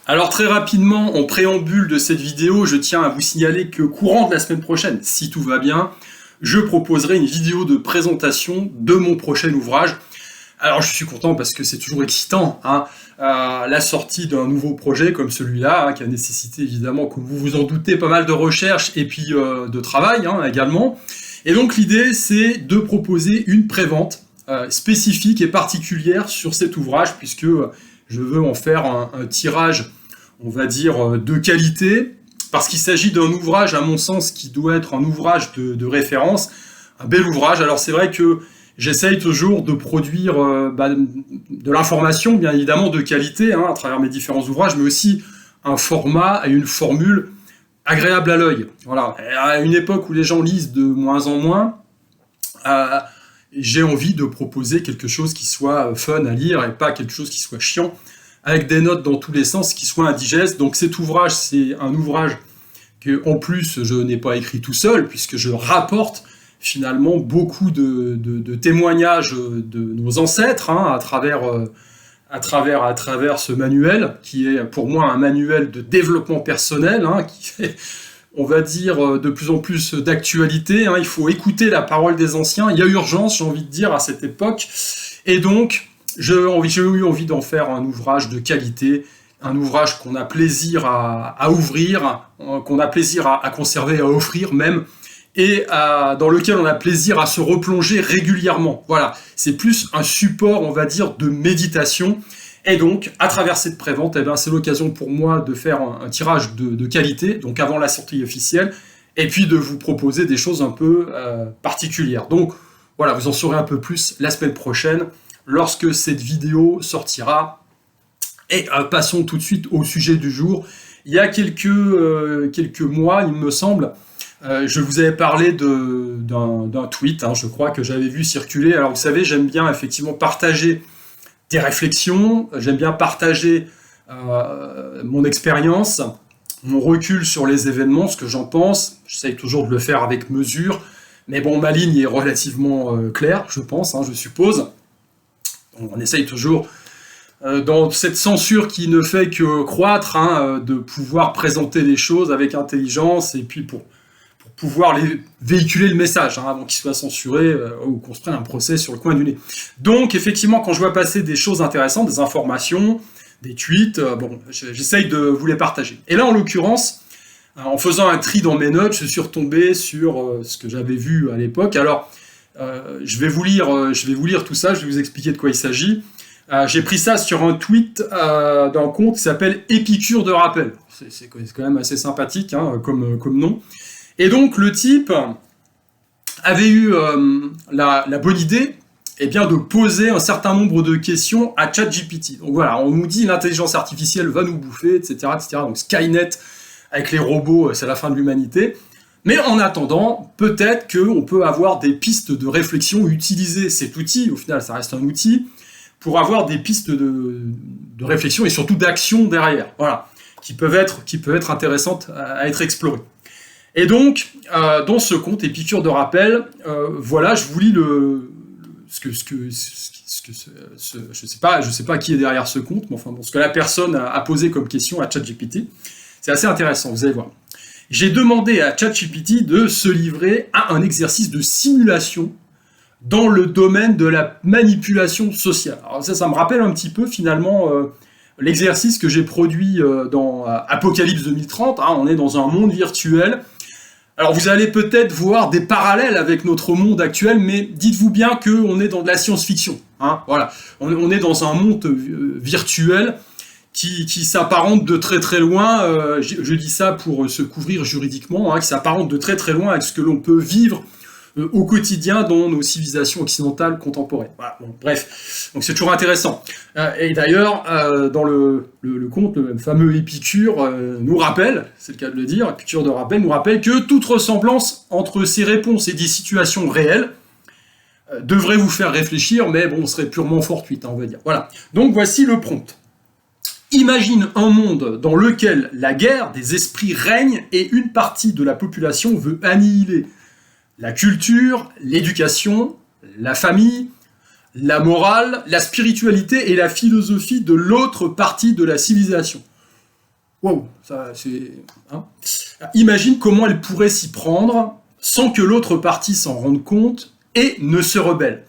Alors très rapidement, en préambule de cette vidéo, je tiens à vous signaler que courant de la semaine prochaine, si tout va bien, je proposerai une vidéo de présentation de mon prochain ouvrage. Alors je suis content parce que c'est toujours excitant, la sortie d'un nouveau projet comme celui-là, qui a nécessité évidemment, comme vous vous en doutez, pas mal de recherche et puis de travail également. Et donc l'idée, c'est de proposer une prévente spécifique et particulière sur cet ouvrage, puisque je veux en faire un tirage, on va dire, de qualité, parce qu'il s'agit d'un ouvrage, à mon sens, qui doit être un ouvrage de référence, un bel ouvrage. Alors c'est vrai que j'essaye toujours de produire de l'information, bien évidemment, de qualité, à travers mes différents ouvrages, mais aussi un format et une formule agréable à l'œil. Voilà. À une époque où les gens lisent de moins en moins, j'ai envie de proposer quelque chose qui soit fun à lire et pas quelque chose qui soit chiant, avec des notes dans tous les sens, qui soit indigeste. Donc cet ouvrage, c'est un ouvrage que, en plus, je n'ai pas écrit tout seul, puisque je rapporte finalement beaucoup de témoignages de nos ancêtres à travers ce manuel, qui est pour moi un manuel de développement personnel, qui est, on va dire, de plus en plus d'actualité. Il faut écouter la parole des anciens. Il y a urgence, j'ai envie de dire, à cette époque. Et donc, j'ai eu envie d'en faire un ouvrage de qualité, un ouvrage qu'on a plaisir à ouvrir, qu'on a plaisir à conserver, à offrir même, et dans lequel on a plaisir à se replonger régulièrement. Voilà, c'est plus un support, on va dire, de méditation. Et donc, à travers cette prévente, c'est l'occasion pour moi de faire un tirage de qualité, donc avant la sortie officielle, et puis de vous proposer des choses un peu particulières. Donc, voilà, vous en saurez un peu plus la semaine prochaine, lorsque cette vidéo sortira. Et passons tout de suite au sujet du jour. Il y a quelques mois, il me semble, je vous avais parlé d'un tweet, je crois, que j'avais vu circuler. Alors, vous savez, j'aime bien effectivement partager des réflexions, j'aime bien partager mon expérience, mon recul sur les événements, ce que j'en pense. J'essaye toujours de le faire avec mesure, mais bon, ma ligne est relativement claire, je pense, je suppose. On essaye toujours, dans cette censure qui ne fait que croître, de pouvoir présenter les choses avec intelligence, et puis pour pouvoir véhiculer le message, avant qu'il soit censuré ou qu'on se prenne un procès sur le coin du nez. Donc, effectivement, quand je vois passer des choses intéressantes, des informations, des tweets, j'essaye de vous les partager. Et là, en l'occurrence, en faisant un tri dans mes notes, je suis retombé sur ce que j'avais vu à l'époque. Alors, je vais vous lire tout ça, je vais vous expliquer de quoi il s'agit. J'ai pris ça sur un tweet d'un compte qui s'appelle Épicure de rappel. C'est quand même assez sympathique comme nom. Et donc, le type avait eu la bonne idée de poser un certain nombre de questions à ChatGPT. Donc voilà, on nous dit l'intelligence artificielle va nous bouffer, etc., etc. Donc Skynet, avec les robots, c'est la fin de l'humanité. Mais en attendant, peut-être qu'on peut avoir des pistes de réflexion, utiliser cet outil, au final ça reste un outil, pour avoir des pistes de réflexion et surtout d'action derrière, voilà, qui peuvent être intéressantes à être explorées. Et donc, dans ce compte Épicure de rappel, voilà, je vous lis je sais pas qui est derrière ce compte, mais enfin, ce que la personne a posé comme question à ChatGPT, c'est assez intéressant, vous allez voir. J'ai demandé à ChatGPT de se livrer à un exercice de simulation dans le domaine de la manipulation sociale. Alors ça me rappelle un petit peu finalement l'exercice que j'ai produit dans Apocalypse 2030. On est dans un monde virtuel. Alors vous allez peut-être voir des parallèles avec notre monde actuel, mais dites-vous bien qu'on est dans de la science-fiction. Voilà. On est dans un monde virtuel qui s'apparente de très très loin, je dis ça pour se couvrir juridiquement, qui s'apparente de très très loin avec ce que l'on peut vivre au quotidien dans nos civilisations occidentales contemporaines. Voilà, bon, bref, donc c'est toujours intéressant. Et d'ailleurs, dans le conte, le fameux Épicure nous rappelle, c'est le cas de le dire, Épicure de rappel nous rappelle que toute ressemblance entre ces réponses et des situations réelles devrait vous faire réfléchir, mais bon, serait purement fortuite, on va dire. Voilà, donc voici le prompt. Imagine un monde dans lequel la guerre des esprits règne et une partie de la population veut annihiler la culture, l'éducation, la famille, la morale, la spiritualité et la philosophie de l'autre partie de la civilisation. wow, ça c'est... Hein. Imagine comment elle pourrait s'y prendre sans que l'autre partie s'en rende compte et ne se rebelle.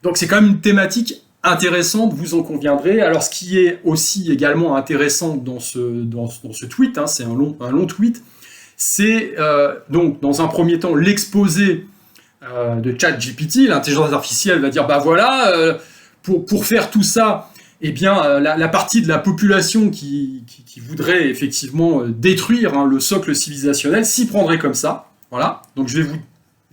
Donc c'est quand même une thématique intéressante, vous en conviendrez. Alors ce qui est aussi également intéressant dans ce tweet, hein, c'est un long tweet, c'est donc dans un premier temps l'exposé de ChatGPT. L'intelligence artificielle va dire bah voilà, pour faire tout ça, eh bien la partie de la population qui voudrait effectivement détruire le socle civilisationnel s'y prendrait comme ça. Voilà. Donc je vais vous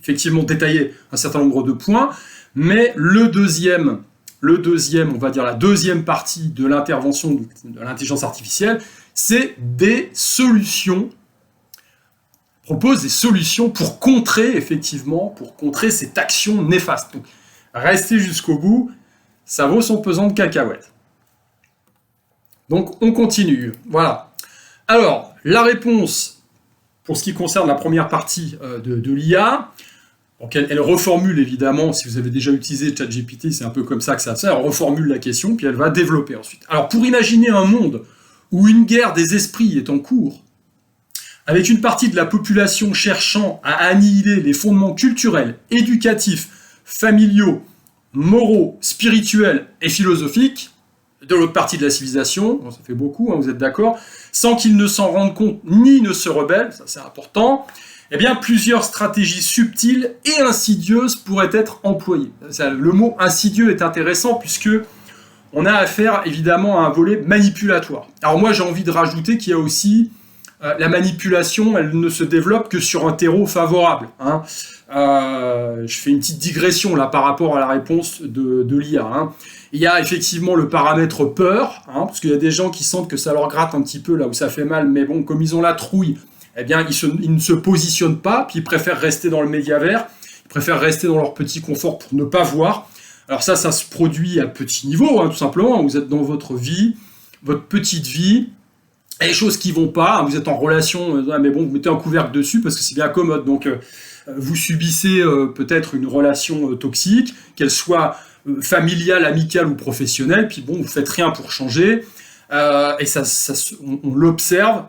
effectivement détailler un certain nombre de points, mais le deuxième, on va dire la deuxième partie de l'intervention de l'intelligence artificielle, c'est des solutions, propose des solutions pour contrer cette action néfaste. Donc, restez jusqu'au bout, ça vaut son pesant de cacahuètes. Donc, on continue. Voilà. Alors, la réponse, pour ce qui concerne la première partie de l'IA, donc elle reformule évidemment, si vous avez déjà utilisé ChatGPT, c'est un peu comme ça que ça se fait, elle reformule la question, puis elle va développer ensuite. Alors, pour imaginer un monde où une guerre des esprits est en cours, avec une partie de la population cherchant à annihiler les fondements culturels, éducatifs, familiaux, moraux, spirituels et philosophiques, de l'autre partie de la civilisation, bon, ça fait beaucoup, hein, vous êtes d'accord, sans qu'ils ne s'en rendent compte ni ne se rebellent, ça c'est important, eh bien plusieurs stratégies subtiles et insidieuses pourraient être employées. Le mot insidieux est intéressant puisque on a affaire évidemment à un volet manipulatoire. Alors moi j'ai envie de rajouter qu'il y a aussi la manipulation, elle ne se développe que sur un terreau favorable. Hein. Je fais une petite digression là par rapport à la réponse de l'IA. Hein. Il y a effectivement le paramètre peur, hein, parce qu'il y a des gens qui sentent que ça leur gratte un petit peu là où ça fait mal, mais bon, comme ils ont la trouille, eh bien ils ne se positionnent pas, puis ils préfèrent rester dans le médiavers, ils préfèrent rester dans leur petit confort pour ne pas voir. Alors ça se produit à petit niveau, hein, tout simplement. Vous êtes dans votre vie, votre petite vie, et les choses qui vont pas, hein, vous êtes en relation, mais bon, vous mettez un couvercle dessus parce que c'est bien commode. Donc vous subissez peut-être une relation toxique, qu'elle soit familiale, amicale ou professionnelle, puis bon, vous faites rien pour changer, et on l'observe,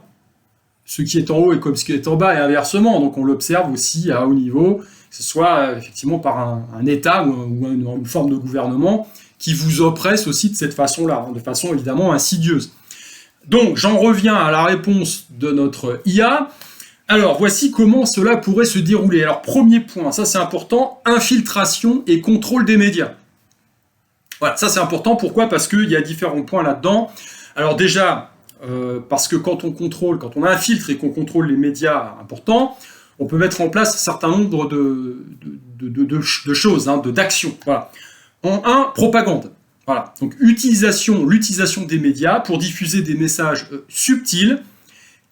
ce qui est en haut est comme ce qui est en bas, et inversement. Donc on l'observe aussi à haut niveau, que ce soit effectivement par un État ou une forme de gouvernement qui vous oppresse aussi de cette façon-là, hein, de façon évidemment insidieuse. Donc j'en reviens à la réponse de notre IA. Alors voici comment cela pourrait se dérouler. Alors premier point, ça c'est important, infiltration et contrôle des médias. Voilà, ça c'est important, pourquoi ? Parce qu'il y a différents points là-dedans. Alors déjà, parce que quand on infiltre et qu'on contrôle les médias importants, on peut mettre en place un certain nombre de choses, hein, d'actions. Voilà. En un, propagande. Voilà. Donc l'utilisation des médias pour diffuser des messages subtils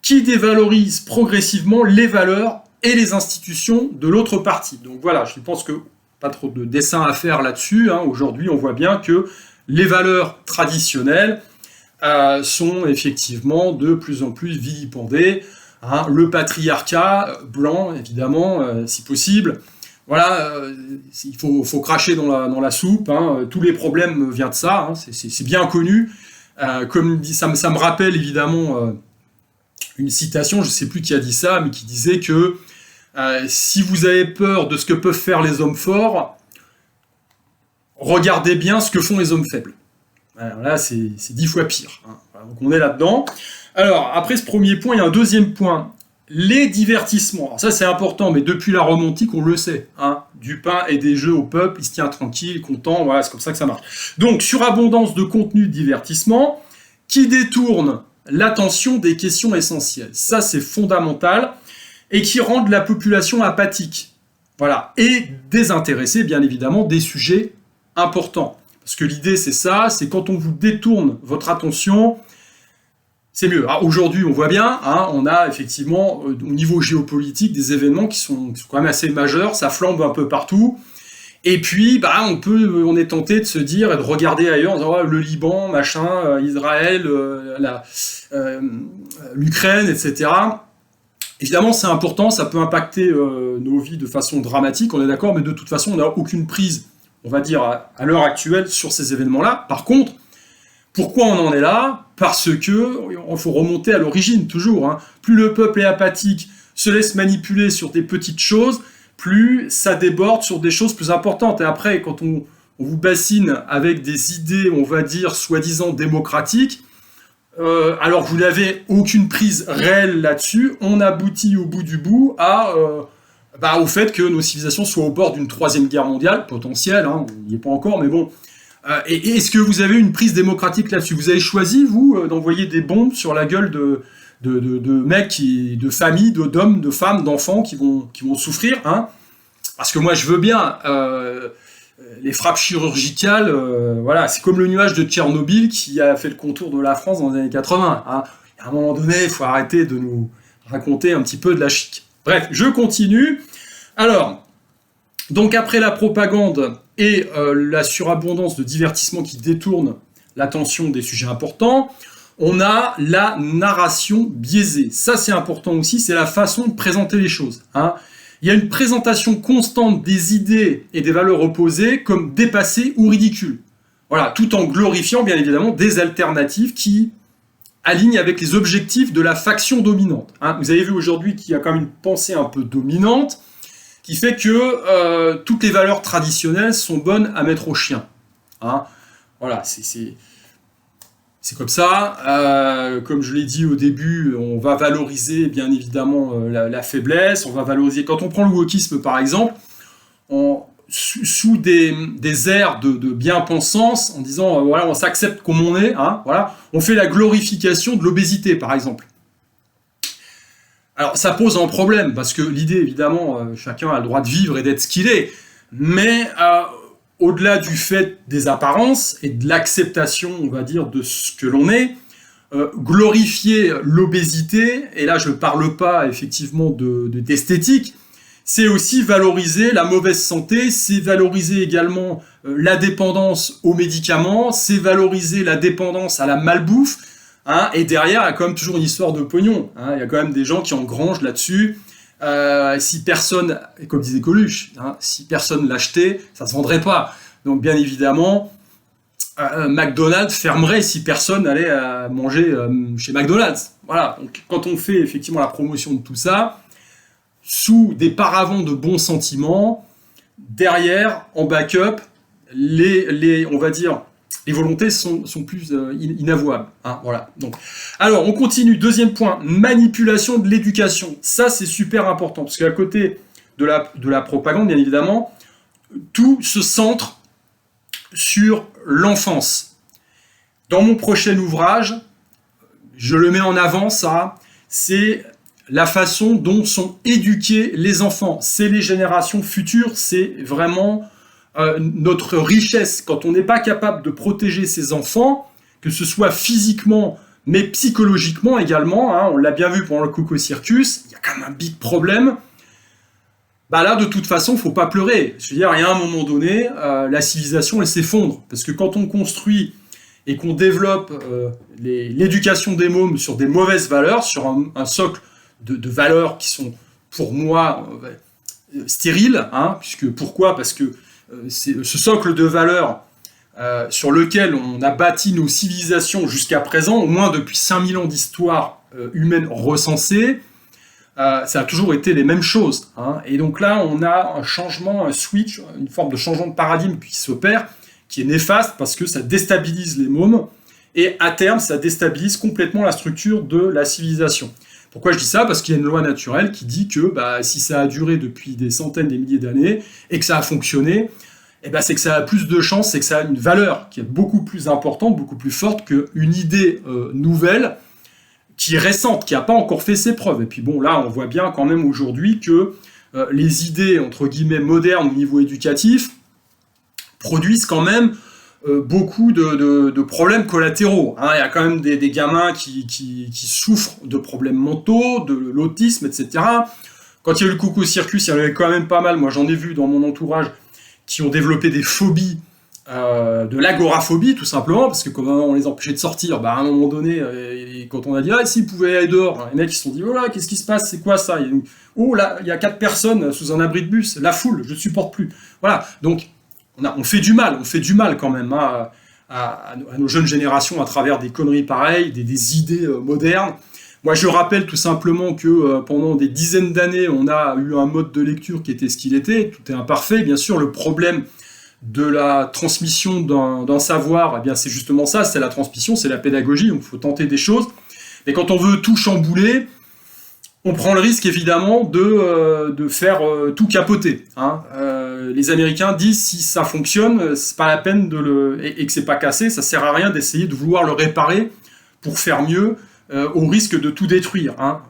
qui dévalorisent progressivement les valeurs et les institutions de l'autre partie. Donc voilà, je pense que pas trop de dessin à faire là-dessus. Hein. Aujourd'hui, on voit bien que les valeurs traditionnelles sont effectivement de plus en plus vilipendées. Hein. Le patriarcat blanc, évidemment, si possible. Voilà, il faut cracher dans la soupe. Hein. Tous les problèmes viennent de ça. Hein. C'est bien connu. Comme dit, ça me rappelle évidemment une citation, je ne sais plus qui a dit ça, mais qui disait que si vous avez peur de ce que peuvent faire les hommes forts, regardez bien ce que font les hommes faibles. Alors là, c'est 10 fois pire. Hein. Voilà, donc on est là-dedans. Alors, après ce premier point, il y a un deuxième point. Les divertissements. Alors ça, c'est important, mais depuis la Rome antique, on le sait. Hein. Du pain et des jeux au peuple, il se tient tranquille, content, voilà, c'est comme ça que ça marche. Donc, surabondance de contenu de divertissement qui détourne l'attention des questions essentielles. Ça, c'est fondamental. Et qui rendent la population apathique. Voilà. Et désintéressée, bien évidemment, des sujets importants. Parce que l'idée, c'est ça, c'est quand on vous détourne votre attention, c'est mieux. Alors, aujourd'hui, on voit bien, hein, on a effectivement, au niveau géopolitique, des événements qui sont quand même assez majeurs, ça flambe un peu partout. Et puis, on est tenté de se dire et de regarder ailleurs, en disant, le Liban, machin, Israël, l'Ukraine, etc. Évidemment, c'est important, ça peut impacter nos vies de façon dramatique, on est d'accord, mais de toute façon, on n'a aucune prise, on va dire, à l'heure actuelle, sur ces événements-là. Par contre, pourquoi on en est là ? parce que il faut remonter à l'origine, toujours. Hein. Plus le peuple est apathique, se laisse manipuler sur des petites choses, plus ça déborde sur des choses plus importantes. Et après, quand on vous bassine avec des idées, on va dire, soi-disant démocratiques, alors que vous n'avez aucune prise réelle là-dessus, on aboutit au bout du bout au fait que nos civilisations soient au bord d'une troisième guerre mondiale, potentielle, hein, on n'y est pas encore, mais bon. Et est-ce que vous avez une prise démocratique là-dessus? Vous avez choisi, vous, d'envoyer des bombes sur la gueule de mecs, de familles, d'hommes, de femmes, d'enfants qui vont souffrir, hein? Parce que moi, je veux bien... les frappes chirurgicales, voilà, c'est comme le nuage de Tchernobyl qui a fait le contour de la France dans les années 80. Hein. À un moment donné, il faut arrêter de nous raconter un petit peu de la chic. Bref, je continue. Alors, donc après la propagande et la surabondance de divertissement qui détourne l'attention des sujets importants, on a la narration biaisée. Ça, c'est important aussi, c'est la façon de présenter les choses. Hein. Il y a une présentation constante des idées et des valeurs opposées comme dépassées ou ridicules. Voilà, tout en glorifiant bien évidemment des alternatives qui alignent avec les objectifs de la faction dominante. Hein, vous avez vu aujourd'hui qu'il y a quand même une pensée un peu dominante qui fait que toutes les valeurs traditionnelles sont bonnes à mettre au chien. Hein, voilà, c'est comme ça, comme je l'ai dit au début, on va valoriser bien évidemment la faiblesse, on va valoriser, quand on prend le wokisme par exemple, sous des airs de bien-pensance, en disant voilà, on s'accepte comme on est, hein, voilà, on fait la glorification de l'obésité par exemple. Alors ça pose un problème, parce que l'idée évidemment, chacun a le droit de vivre et d'être ce qu'il est, mais... au-delà du fait des apparences et de l'acceptation, on va dire, de ce que l'on est, glorifier l'obésité, et là je ne parle pas effectivement d'esthétique, c'est aussi valoriser la mauvaise santé, c'est valoriser également la dépendance aux médicaments, c'est valoriser la dépendance à la malbouffe, hein, et derrière il y a quand même toujours une histoire de pognon, hein, il y a quand même des gens qui engrangent là-dessus. Si personne, comme disait Coluche, hein, si personne l'achetait, ça ne se vendrait pas. Donc bien évidemment, McDonald's fermerait si personne allait manger chez McDonald's. Voilà, donc quand on fait effectivement la promotion de tout ça, sous des paravents de bons sentiments, derrière, en backup, on va dire, les volontés sont plus inavouables. Hein, voilà. Donc, alors, on continue. Deuxième point, manipulation de l'éducation. Ça, c'est super important, parce qu'à côté de la propagande, bien évidemment, tout se centre sur l'enfance. Dans mon prochain ouvrage, je le mets en avant, ça, c'est la façon dont sont éduqués les enfants. C'est les générations futures, c'est vraiment... notre richesse, quand on n'est pas capable de protéger ses enfants, que ce soit physiquement, mais psychologiquement également, hein, on l'a bien vu pendant le Coco Circus, il y a quand même un big problème, bah là, de toute façon, il ne faut pas pleurer. Je veux dire, il y a un moment donné, la civilisation, elle s'effondre, parce que quand on construit et qu'on développe l'éducation des mômes sur des mauvaises valeurs, sur un socle de valeurs qui sont, pour moi, stériles, hein, pourquoi ? Parce que c'est ce socle de valeurs sur lequel on a bâti nos civilisations jusqu'à présent, au moins depuis 5000 ans d'histoire humaine recensée, ça a toujours été les mêmes choses. Hein. Et donc là, on a un changement, un switch, une forme de changement de paradigme qui s'opère, qui est néfaste parce que ça déstabilise les mômes, et à terme, ça déstabilise complètement la structure de la civilisation. Pourquoi je dis ça ? Parce qu'il y a une loi naturelle qui dit que si ça a duré depuis des centaines, des milliers d'années, et que ça a fonctionné, c'est que ça a plus de chances, c'est que ça a une valeur qui est beaucoup plus importante, beaucoup plus forte qu'une idée nouvelle, qui est récente, qui n'a pas encore fait ses preuves. Et puis bon, là, on voit bien quand même aujourd'hui que les idées, entre guillemets, modernes au niveau éducatif, produisent quand même beaucoup de problèmes collatéraux. Hein. Il y a quand même des gamins qui souffrent de problèmes mentaux, de l'autisme, etc. Quand il y a eu le Coco Circus, il y en avait quand même pas mal, moi j'en ai vu dans mon entourage, qui ont développé des phobies, de l'agoraphobie tout simplement, parce que comme on les empêchait de sortir, à un moment donné, quand on a dit « Ah, s'ils pouvaient aller dehors », les mecs ils se sont dit « Oh là, qu'est-ce qui se passe, c'est quoi ça ?» Oh là, il y a 4 personnes sous un abri de bus, la foule, je ne supporte plus. Voilà, donc on fait du mal quand même à à nos jeunes générations à travers des conneries pareilles, des idées modernes. Moi, je rappelle tout simplement que pendant des dizaines d'années, on a eu un mode de lecture qui était ce qu'il était. Tout est imparfait. Bien sûr, le problème de la transmission d'un savoir, eh bien, c'est justement ça, c'est la transmission, c'est la pédagogie. Donc, il faut tenter des choses. Mais quand on veut tout chambouler, on prend le risque, évidemment, de faire tout capoter. Hein. Les Américains disent, si ça fonctionne, c'est pas la peine et que c'est pas cassé, ça sert à rien d'essayer de vouloir le réparer pour faire mieux, au risque de tout détruire. Hein.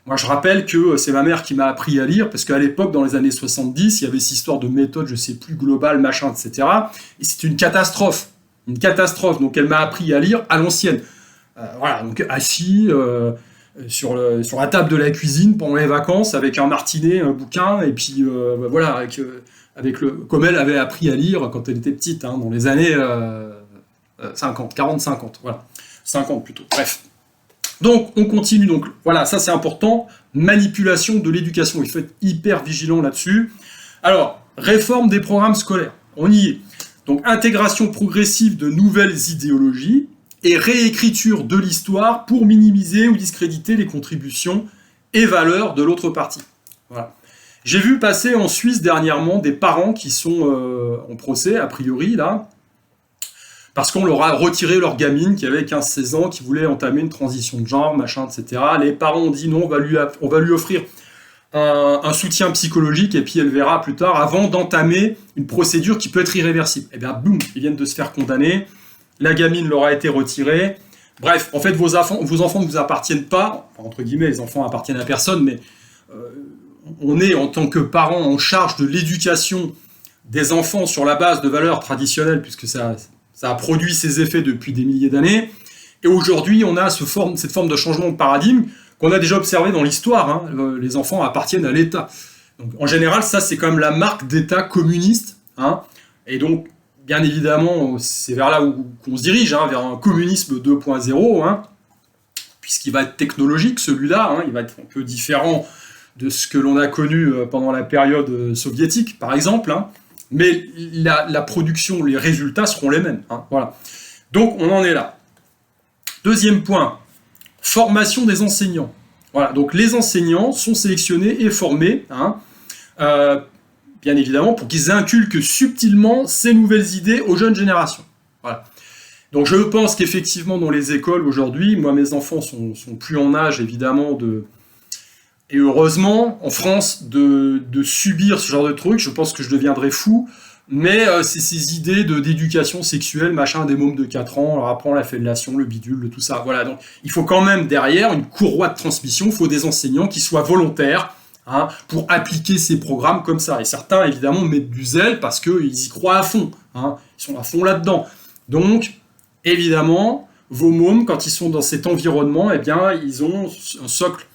Moi, je rappelle que c'est ma mère qui m'a appris à lire, parce qu'à l'époque, dans les années 70, il y avait cette histoire de méthode, je sais plus, globale, machin, etc. Et c'était une catastrophe. Une catastrophe. Donc, elle m'a appris à lire à l'ancienne. Voilà, donc assis sur la table de la cuisine pendant les vacances, avec un martinet, un bouquin, et puis voilà, comme elle avait appris à lire quand elle était petite, hein, dans les années 50, 40, 50, voilà. 50 plutôt, bref. Donc, on continue. Donc, voilà, ça c'est important. Manipulation de l'éducation. Il faut être hyper vigilant là-dessus. Alors, réforme des programmes scolaires. On y est. Donc, intégration progressive de nouvelles idéologies et réécriture de l'histoire pour minimiser ou discréditer les contributions et valeurs de l'autre partie. Voilà. J'ai vu passer en Suisse dernièrement des parents qui sont en procès, a priori, là, parce qu'on leur a retiré leur gamine qui avait 15-16 ans, qui voulait entamer une transition de genre, machin, etc. Les parents ont dit non, on va lui offrir un soutien psychologique, et puis elle verra plus tard, avant d'entamer une procédure qui peut être irréversible. Et bien, boum, ils viennent de se faire condamner, la gamine leur a été retirée. Bref, en fait, vos enfants ne vous appartiennent pas, entre guillemets, les enfants appartiennent à personne, mais on est, en tant que parents, en charge de l'éducation des enfants sur la base de valeurs traditionnelles, puisque ça a produit ses effets depuis des milliers d'années. Et aujourd'hui, on a cette forme de changement de paradigme qu'on a déjà observé dans l'histoire. Hein. Les enfants appartiennent à l'État. Donc, en général, ça, c'est quand même la marque d'État communiste. Hein. Et donc, bien évidemment, c'est vers là qu'on se dirige, hein, vers un communisme 2.0, hein, puisqu'il va être technologique, celui-là. Hein, il va être un peu différent de ce que l'on a connu pendant la période soviétique, par exemple. Hein. Mais la production, les résultats seront les mêmes. Hein, voilà. Donc, on en est là. Deuxième point, formation des enseignants. Voilà, donc les enseignants sont sélectionnés et formés, hein, bien évidemment, pour qu'ils inculquent subtilement ces nouvelles idées aux jeunes générations. Voilà. Donc, je pense qu'effectivement, dans les écoles aujourd'hui, moi, mes enfants sont plus en âge, évidemment, et heureusement, en France, de subir ce genre de trucs. Je pense que je deviendrais fou, mais c'est ces idées d'éducation sexuelle, machin, des mômes de 4 ans, on leur apprend la fellation, le bidule, tout ça. Voilà, donc il faut quand même derrière une courroie de transmission, il faut des enseignants qui soient volontaires, hein, pour appliquer ces programmes comme ça. Et certains, évidemment, mettent du zèle parce qu'ils y croient à fond, hein, ils sont à fond là-dedans. Donc, évidemment, vos mômes, quand ils sont dans cet environnement, eh bien, ils ont un socle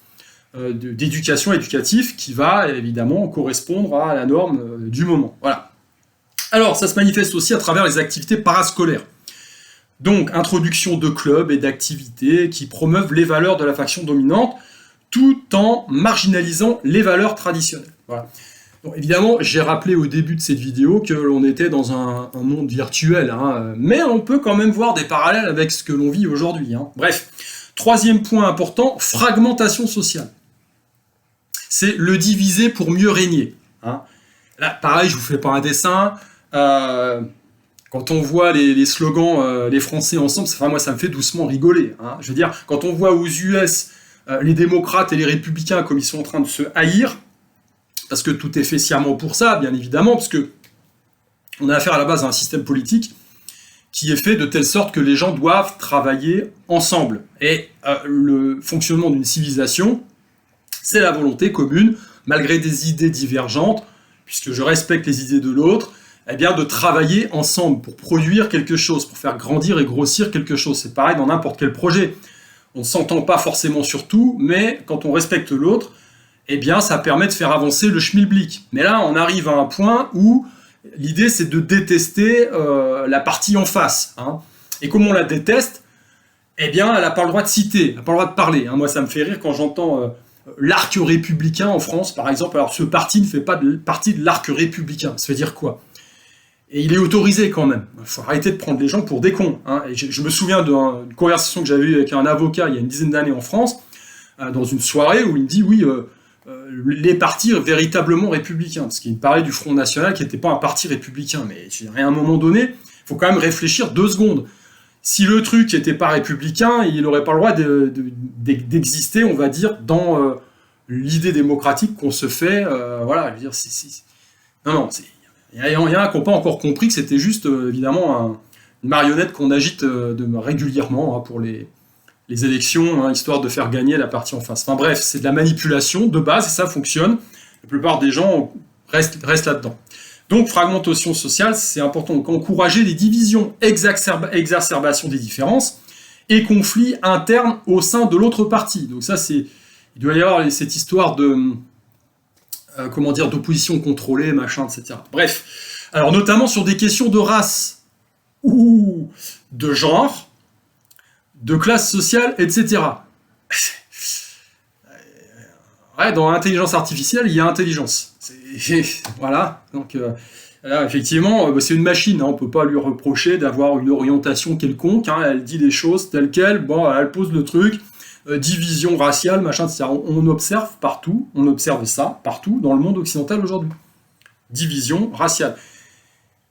d'éducation éducative qui va évidemment correspondre à la norme du moment. Voilà. Alors, ça se manifeste aussi à travers les activités parascolaires. Donc, introduction de clubs et d'activités qui promeuvent les valeurs de la faction dominante tout en marginalisant les valeurs traditionnelles. Voilà. Donc, évidemment, j'ai rappelé au début de cette vidéo que l'on était dans un monde virtuel, hein, mais on peut quand même voir des parallèles avec ce que l'on vit aujourd'hui. Hein. Bref, troisième point important, fragmentation sociale. C'est le diviser pour mieux régner. Hein. Là, pareil, je vous fais pas un dessin. Quand on voit les slogans les Français ensemble, moi, ça me fait doucement rigoler. Hein. Je veux dire, quand on voit aux US les démocrates et les républicains comme ils sont en train de se haïr, parce que tout est fait sciemment pour ça, bien évidemment, parce que on a affaire à la base à un système politique qui est fait de telle sorte que les gens doivent travailler ensemble. Et le fonctionnement d'une civilisation, c'est la volonté commune, malgré des idées divergentes, puisque je respecte les idées de l'autre, eh bien de travailler ensemble pour produire quelque chose, pour faire grandir et grossir quelque chose. C'est pareil dans n'importe quel projet. On ne s'entend pas forcément sur tout, mais quand on respecte l'autre, eh bien ça permet de faire avancer le schmilblick. Mais là, on arrive à un point où l'idée, c'est de détester la partie en face. Hein. Et comme on la déteste, eh bien, elle n'a pas le droit de citer, elle n'a pas le droit de parler. Hein. Moi, ça me fait rire quand j'entends l'arc républicain en France, par exemple. Alors, ce parti ne fait pas partie de l'arc républicain. Ça veut dire quoi ? Et il est autorisé quand même. Il faut arrêter de prendre les gens pour des cons. Hein. Et je me souviens d'une conversation que j'avais eue avec un avocat il y a une dizaine d'années en France, dans une soirée où il me dit oui, les partis véritablement républicains, parce qu'il me parlait du Front National qui n'était pas un parti républicain. Mais à un moment donné, il faut quand même réfléchir 2 secondes. Si le truc n'était pas républicain, il n'aurait pas le droit d'exister, on va dire, dans l'idée démocratique qu'on se fait. Voilà, je veux dire, non, il y en a qui n'ont pas encore compris que c'était juste, évidemment, une marionnette qu'on agite régulièrement pour les élections, histoire de faire gagner la partie en face. Enfin bref, c'est de la manipulation de base, et ça fonctionne. La plupart des gens restent là-dedans. Donc, fragmentation sociale, c'est important. Donc, encourager les divisions, exacerbation des différences, et conflits internes au sein de l'autre parti. Donc ça, il doit y avoir cette histoire d'opposition contrôlée, machin, etc. Bref, alors notamment sur des questions de race, ou de genre, de classe sociale, etc. Ouais, dans l'intelligence artificielle, il y a intelligence. Voilà, donc là, effectivement, c'est une machine, on ne peut pas lui reprocher d'avoir une orientation quelconque, elle dit les choses telles quelles, elle pose le truc, division raciale, machin, etc. On observe partout, on observe ça partout dans le monde occidental aujourd'hui. Division raciale.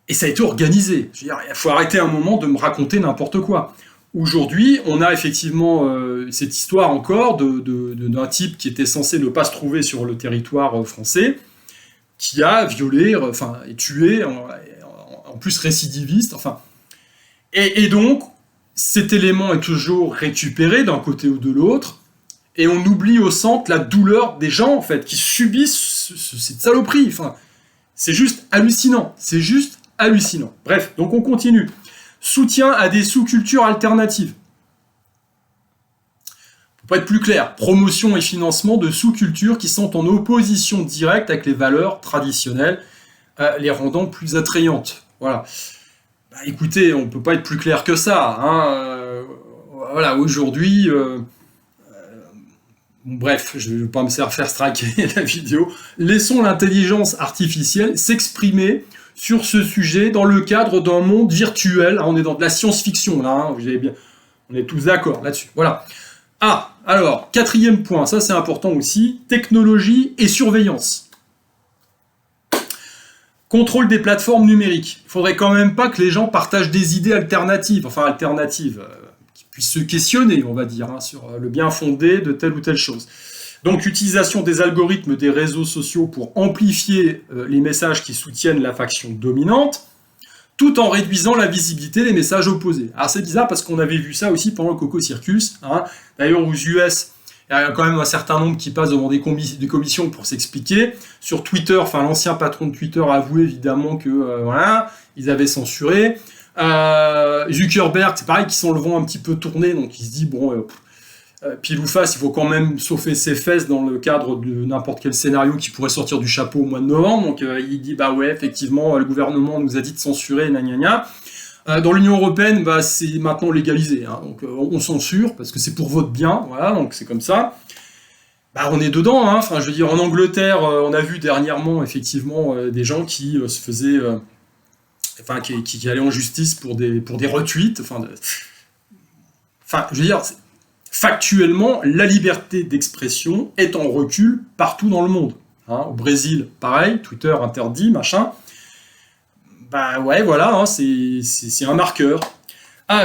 Et ça a été organisé. Je veux dire, il faut arrêter un moment de me raconter n'importe quoi. Aujourd'hui, on a effectivement cette histoire encore d'un type qui était censé ne pas se trouver sur le territoire français, qui a violé, et tué, en plus récidiviste, Et donc, cet élément est toujours récupéré d'un côté ou de l'autre, et on oublie au centre la douleur des gens, en fait, qui subissent cette saloperie. C'est juste hallucinant. C'est juste hallucinant. Bref, donc on continue. Soutien à des sous-cultures alternatives. Pour être plus clair, promotion et financement de sous-cultures qui sont en opposition directe avec les valeurs traditionnelles, les rendant plus attrayantes. Voilà. Écoutez, on ne peut pas être plus clair que ça. Voilà, aujourd'hui... bref, je ne vais pas me faire striker la vidéo. Laissons l'intelligence artificielle s'exprimer sur ce sujet dans le cadre d'un monde virtuel. On est dans de la science-fiction, là, vous avez bien... on est tous d'accord là-dessus. Voilà. Alors, 4e point, ça c'est important aussi, technologie et surveillance. Contrôle des plateformes numériques. Il ne faudrait quand même pas que les gens partagent des idées alternatives, qui puissent se questionner, on va dire, sur le bien fondé de telle ou telle chose. Donc, utilisation des algorithmes des réseaux sociaux pour amplifier les messages qui soutiennent la faction dominante, tout en réduisant la visibilité des messages opposés. Alors, c'est bizarre parce qu'on avait vu ça aussi pendant le Coco Circus. D'ailleurs, aux US, il y a quand même un certain nombre qui passent devant des commissions pour s'expliquer. Sur Twitter, l'ancien patron de Twitter a avoué évidemment que, ils avaient censuré. Zuckerberg, c'est pareil, qui sent le vent un petit peu tourné, donc il se dit, pile ou face, il faut quand même sauver ses fesses dans le cadre de n'importe quel scénario qui pourrait sortir du chapeau au mois de novembre. Donc il dit effectivement, le gouvernement nous a dit de censurer, Dans l'Union européenne, c'est maintenant légalisé. Donc on censure parce que c'est pour votre bien. Voilà, donc c'est comme ça. On est dedans. Je veux dire, en Angleterre, on a vu dernièrement effectivement des gens qui se faisaient, qui allaient en justice pour des retweets. Je veux dire. Factuellement, la liberté d'expression est en recul partout dans le monde. Au Brésil, pareil, Twitter interdit, machin. Voilà, c'est un marqueur.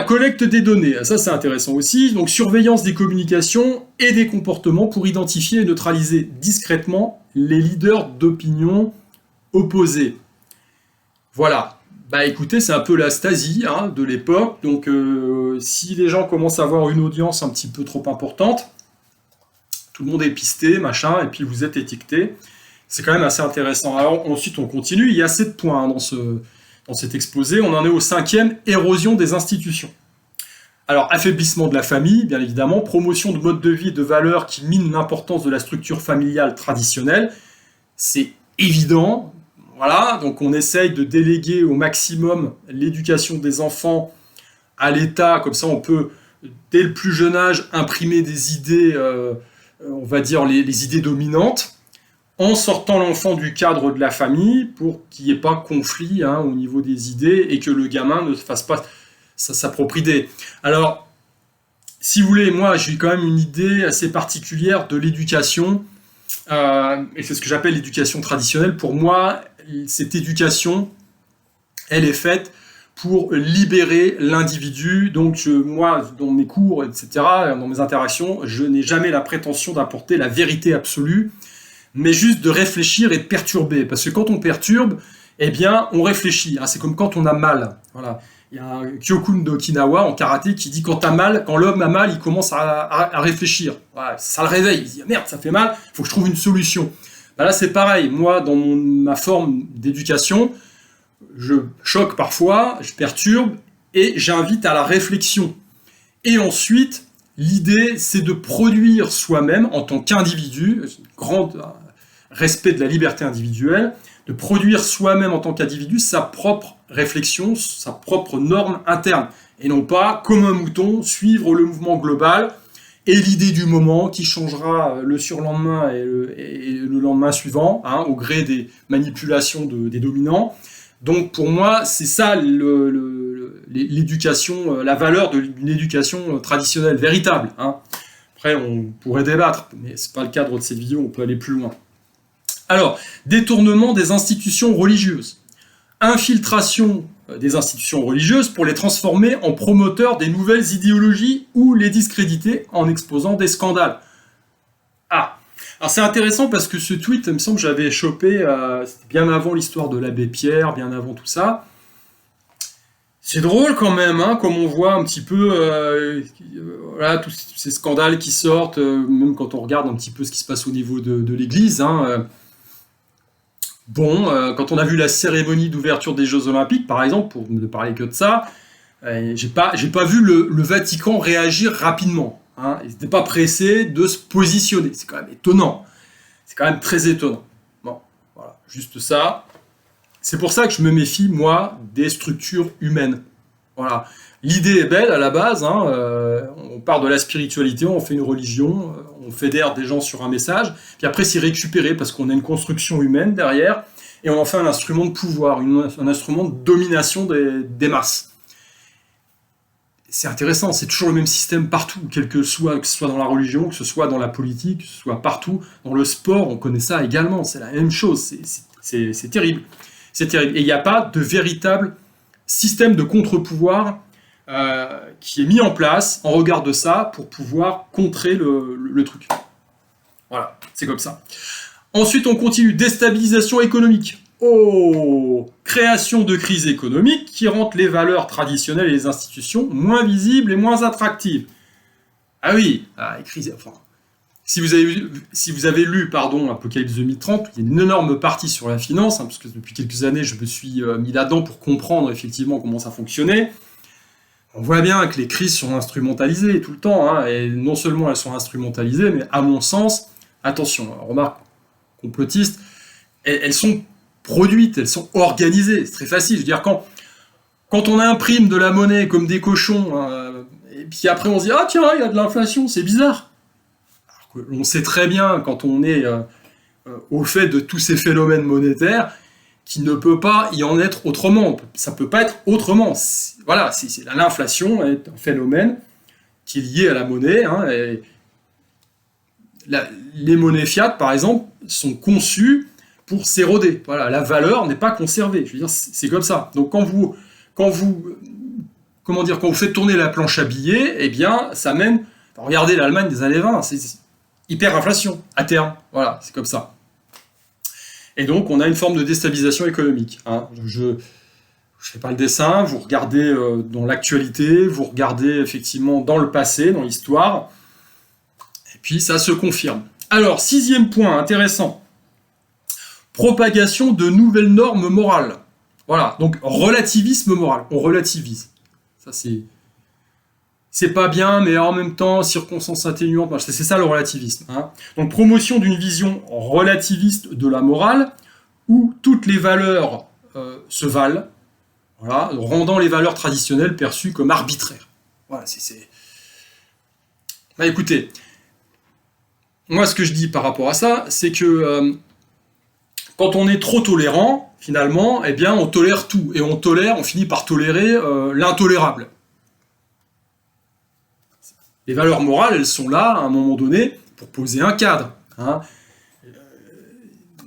Collecte des données, ça c'est intéressant aussi. Donc surveillance des communications et des comportements pour identifier et neutraliser discrètement les leaders d'opinion opposés. Voilà. Écoutez, c'est un peu la Stasi de l'époque, donc si les gens commencent à avoir une audience un petit peu trop importante, tout le monde est pisté, machin, et puis vous êtes étiqueté. C'est quand même assez intéressant. Alors ensuite, on continue, il y a 7 points dans cet exposé, on en est au 5e, érosion des institutions. Alors, affaiblissement de la famille, bien évidemment, promotion de modes de vie et de valeurs qui minent l'importance de la structure familiale traditionnelle, c'est évident. Voilà, donc on essaye de déléguer au maximum l'éducation des enfants à l'État, comme ça on peut, dès le plus jeune âge, imprimer des idées, on va dire les idées dominantes. en sortant l'enfant du cadre de la famille pour qu'il n'y ait pas conflit au niveau des idées et que le gamin ne fasse pas sa propre idée. Alors, si vous voulez, moi, j'ai quand même une idée assez particulière de l'éducation, et c'est ce que j'appelle l'éducation traditionnelle. Pour moi, cette éducation, elle est faite pour libérer l'individu. Donc, moi, dans mes cours, etc., dans mes interactions, je n'ai jamais la prétention d'apporter la vérité absolue, mais juste de réfléchir et de perturber. Parce que quand on perturbe, eh bien, on réfléchit. C'est comme quand on a mal. Voilà. Il y a un Kyokun d'Okinawa en karaté qui dit quand l'homme a mal, il commence à réfléchir. Voilà, ça le réveille. Il se dit merde, ça fait mal, il faut que je trouve une solution. Là, c'est pareil. Moi, dans ma forme d'éducation, je choque parfois, je perturbe et j'invite à la réflexion. Et ensuite, l'idée, c'est de produire soi-même en tant qu'individu, grand respect de la liberté individuelle, de produire soi-même en tant qu'individu sa propre réflexion, sa propre norme interne, et non pas, comme un mouton, suivre le mouvement global et l'idée du moment qui changera le surlendemain et le lendemain suivant, au gré des manipulations des dominants. Donc pour moi, c'est ça l'éducation, la valeur d'une éducation traditionnelle, véritable. Après, on pourrait débattre, mais ce n'est pas le cadre de cette vidéo, on peut aller plus loin. Alors, détournement des institutions religieuses. Infiltration des institutions religieuses pour les transformer en promoteurs des nouvelles idéologies ou les discréditer en exposant des scandales. Alors c'est intéressant parce que ce tweet, il me semble que j'avais chopé, c'était bien avant l'histoire de l'abbé Pierre, bien avant tout ça. C'est drôle quand même, comme on voit un petit peu voilà, tous ces scandales qui sortent, même quand on regarde un petit peu ce qui se passe au niveau de l'Église. Quand on a vu la cérémonie d'ouverture des Jeux Olympiques, par exemple, pour ne parler que de ça, j'ai pas vu le Vatican réagir rapidement. Ils n'étaient pas pressés de se positionner. C'est quand même étonnant. C'est quand même très étonnant. Bon, voilà, juste ça. C'est pour ça que je me méfie, moi, des structures humaines. Voilà. L'idée est belle à la base. On part de la spiritualité, on fait une religion, on fédère des gens sur un message, puis après c'est récupéré parce qu'on a une construction humaine derrière, et on en fait un instrument de pouvoir, un instrument de domination des masses. C'est intéressant, c'est toujours le même système partout, que ce soit dans la religion, que ce soit dans la politique, que ce soit partout. Dans le sport, on connaît ça également, c'est la même chose, c'est terrible. C'est terrible. Et il n'y a pas de véritable système de contre-pouvoir qui est mis en place en regard de ça pour pouvoir contrer le truc. Voilà, c'est comme ça. Ensuite, on continue. Déstabilisation économique. Création de crises économiques qui rendent les valeurs traditionnelles et les institutions moins visibles et moins attractives. Ah oui, les crises... Enfin, si vous avez lu Apocalypse 2030, il y a une énorme partie sur la finance, parce que depuis quelques années, je me suis mis là-dedans pour comprendre effectivement comment ça fonctionnait. On voit bien que les crises sont instrumentalisées tout le temps, et non seulement elles sont instrumentalisées, mais à mon sens, attention, remarque complotiste, elles sont produites, elles sont organisées, c'est très facile. Je veux dire, quand on imprime de la monnaie comme des cochons, et puis après on se dit « Ah tiens, il y a de l'inflation, c'est bizarre ». On sait très bien, quand on est au fait de tous ces phénomènes monétaires, qu'il ne peut pas y en être autrement. Ça ne peut pas être autrement. Voilà, l'inflation est un phénomène qui est lié à la monnaie. Les monnaies fiat, par exemple, sont conçues pour s'éroder. Voilà, la valeur n'est pas conservée. Je veux dire, c'est comme ça. Donc quand vous faites tourner la planche à billets, eh bien, ça mène... Regardez l'Allemagne des années 20, c'est hyperinflation, à terme. Voilà, c'est comme ça. Et donc, on a une forme de déstabilisation économique. Je ne fais pas le dessin, vous regardez dans l'actualité, vous regardez effectivement dans le passé, dans l'histoire, et puis ça se confirme. Alors, 6e point, intéressant. Propagation de nouvelles normes morales. Voilà, donc relativisme moral, on relativise. Ça, c'est pas bien, mais en même temps, circonstances atténuantes, c'est ça le relativisme. Donc promotion d'une vision relativiste de la morale, où toutes les valeurs se valent, voilà, rendant les valeurs traditionnelles perçues comme arbitraires. Voilà, écoutez, moi ce que je dis par rapport à ça, c'est que Quand on est trop tolérant, finalement, eh bien, on tolère tout. Et on finit par tolérer l'intolérable. Les valeurs morales, elles sont là, à un moment donné, pour poser un cadre. Hein.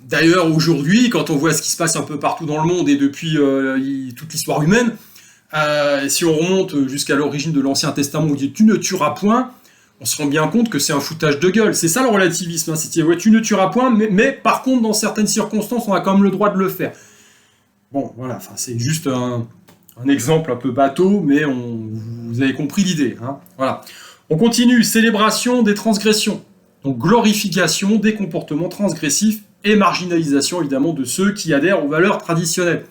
D'ailleurs, aujourd'hui, quand on voit ce qui se passe un peu partout dans le monde et depuis toute l'histoire humaine, si on remonte jusqu'à l'origine de l'Ancien Testament où il dit « tu ne tueras point », on se rend bien compte que c'est un foutage de gueule. C'est ça le relativisme, hein, c'est ouais, tu ne tueras point, mais par contre, dans certaines circonstances, on a quand même le droit de le faire. Bon, voilà, c'est juste un exemple un peu bateau, mais vous avez compris l'idée. Hein, voilà. On continue, célébration des transgressions. Donc glorification des comportements transgressifs et marginalisation, évidemment, de ceux qui adhèrent aux valeurs traditionnelles.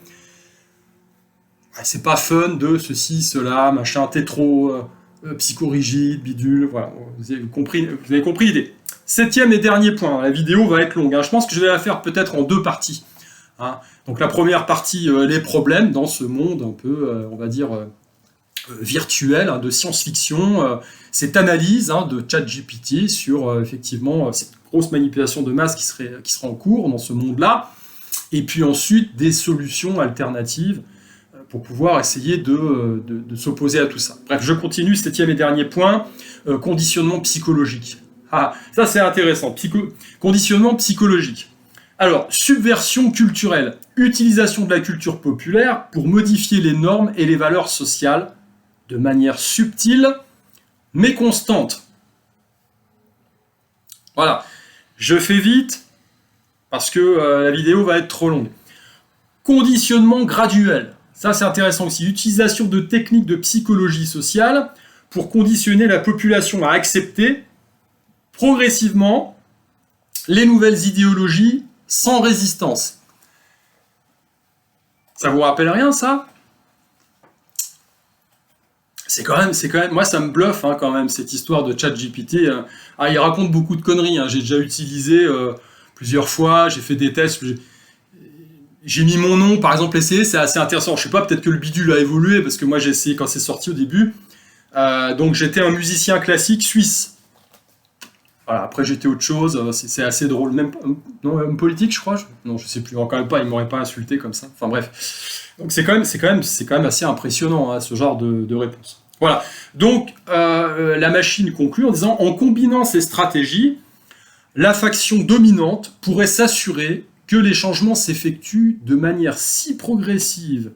C'est pas fun de ceci, cela, machin, t'es trop psychorigide, bidule, voilà, vous avez compris l'idée. 7e et dernier point, la vidéo va être longue, hein. Je pense que je vais la faire peut-être en 2 parties. Hein. Donc la première partie, les problèmes dans ce monde un peu, on va dire, virtuel, hein, de science-fiction, cette analyse de ChatGPT sur effectivement cette grosse manipulation de masse qui serait en cours dans ce monde-là, et puis ensuite des solutions alternatives pour pouvoir essayer de s'opposer à tout ça. Bref, je continue, 7e et dernier point, conditionnement psychologique. Ah, ça c'est intéressant, conditionnement psychologique. Alors, subversion culturelle, utilisation de la culture populaire pour modifier les normes et les valeurs sociales de manière subtile, mais constante. Voilà, je fais vite, parce que la vidéo va être trop longue. Conditionnement graduel. Ça, c'est intéressant aussi. Utilisation de techniques de psychologie sociale pour conditionner la population à accepter progressivement les nouvelles idéologies sans résistance. Ça vous rappelle rien, ça ? C'est quand même, moi ça me bluffe hein, quand même, cette histoire de ChatGPT. Ah, il raconte beaucoup de conneries, hein. J'ai déjà utilisé plusieurs fois, j'ai fait des tests, j'ai mis mon nom, par exemple, essayé, c'est assez intéressant. Je sais pas, peut-être que le bidule a évolué, parce que moi j'ai essayé quand c'est sorti au début. Donc j'étais un musicien classique suisse. Voilà, après j'étais autre chose, c'est assez drôle. Même, non, homme politique, je crois. Non, je sais plus, quand même pas, il m'aurait pas insulté comme ça. Enfin bref. Donc c'est quand même assez impressionnant, hein, ce genre de réponse. Voilà. Donc la machine conclut en disant, en combinant ces stratégies, la faction dominante pourrait s'assurer que les changements s'effectuent de manière si progressive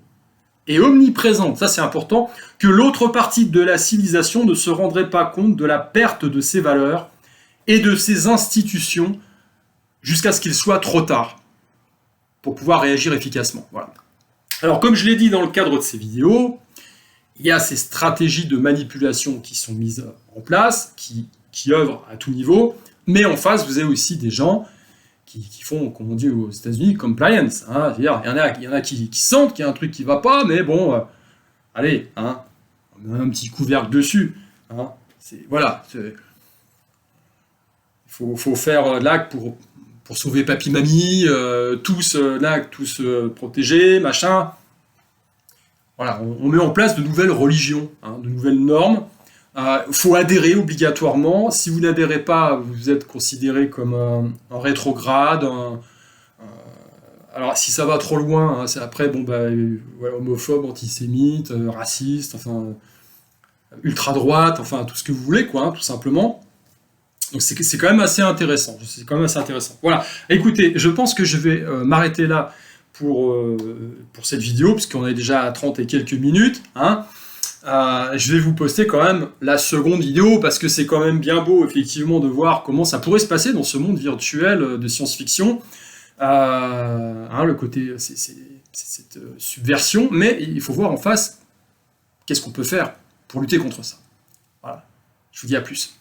et omniprésente, ça c'est important, que l'autre partie de la civilisation ne se rendrait pas compte de la perte de ses valeurs et de ses institutions jusqu'à ce qu'il soit trop tard pour pouvoir réagir efficacement. Voilà. Alors comme je l'ai dit dans le cadre de ces vidéos, il y a ces stratégies de manipulation qui sont mises en place, qui œuvrent à tout niveau, mais en face vous avez aussi des gens qui font, comme on dit aux États-Unis, compliance. Hein, il y en a qui sentent qu'il y a un truc qui ne va pas, mais bon, allez, hein, on met un petit couvercle dessus. Hein, voilà. Il faut faire l'acte pour sauver papy-mamie, tous protégés, machin. Voilà, on met en place de nouvelles religions, hein, de nouvelles normes. Faut adhérer obligatoirement. Si vous n'adhérez pas, vous êtes considéré comme un rétrograde. Alors, si ça va trop loin, hein, c'est après, homophobe, antisémite, raciste, enfin, ultra-droite, enfin, tout ce que vous voulez, quoi, hein, tout simplement. Donc, c'est quand même assez intéressant. Voilà. Écoutez, je pense que je vais m'arrêter là pour cette vidéo, puisqu'on est déjà à 30 et quelques minutes, hein. Je vais vous poster quand même la seconde vidéo parce que c'est quand même bien beau effectivement de voir comment ça pourrait se passer dans ce monde virtuel de science-fiction. Le côté, c'est cette subversion, mais il faut voir en face qu'est-ce qu'on peut faire pour lutter contre ça. Voilà. Je vous dis à plus.